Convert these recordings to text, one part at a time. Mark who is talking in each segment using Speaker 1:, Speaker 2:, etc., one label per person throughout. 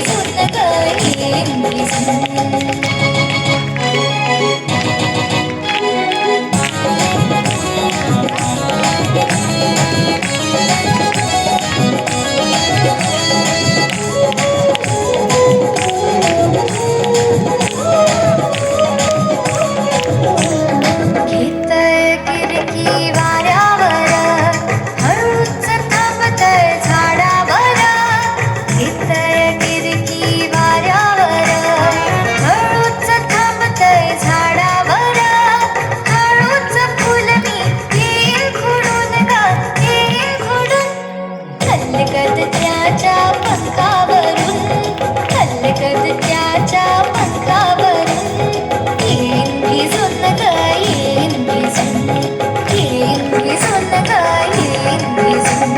Speaker 1: भिजून ग येईन भिजून. घेतय गिरकी वाऱ्यावर हळूच थांबतय झाडावर. घेतय गिरकी वाऱ्यावर हळूच थांबतय झाडावर. हळूच फुलणी येईल खुडून ग येईल खुडून. हलगत त्याच्या पंखावरून हलगत त्याच्या पंखावरून येईन भिजून ग येईन भिजून. येईन भिजून ग येईन भिजून.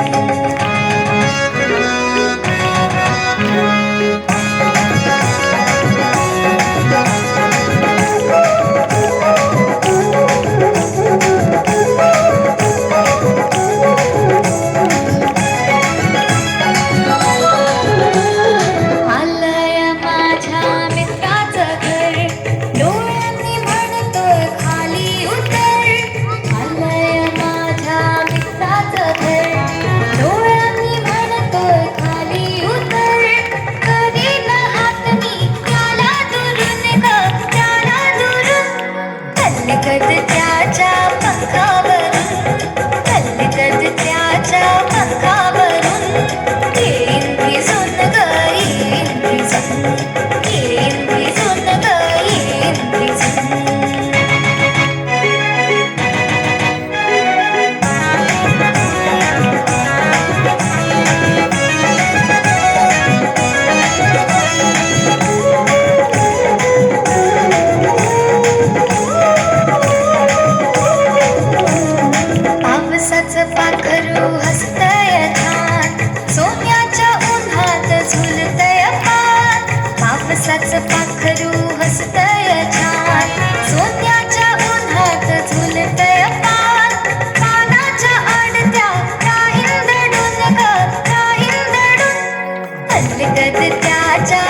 Speaker 1: आलंय माझ्या मित्राचं घर डोळ्यांनी म्हणतोय खाली उतर. आलंय माझ्या मित्राचं घर डोळ्यांनी म्हणतोय खाली उतर. करीन हात मी त्याला दुरून ग त्याला दुरून. हलगत त्याच्या पंखावरून हलगत त्याच्या पंखावरून येईन भिजून ग येईन भिजून. येईन भिजून ग येईन भिजून. पावसाचं पाखरू हसतय छान सोन्याच्या उन्हात झुलतय पान. पावसाचं पाखरू हसतय छान सोन्याच्या उन्हात झुलतय पान. पानाच्या आडत्या राहील दडून ग राहील दडून. हलगत त्याच्या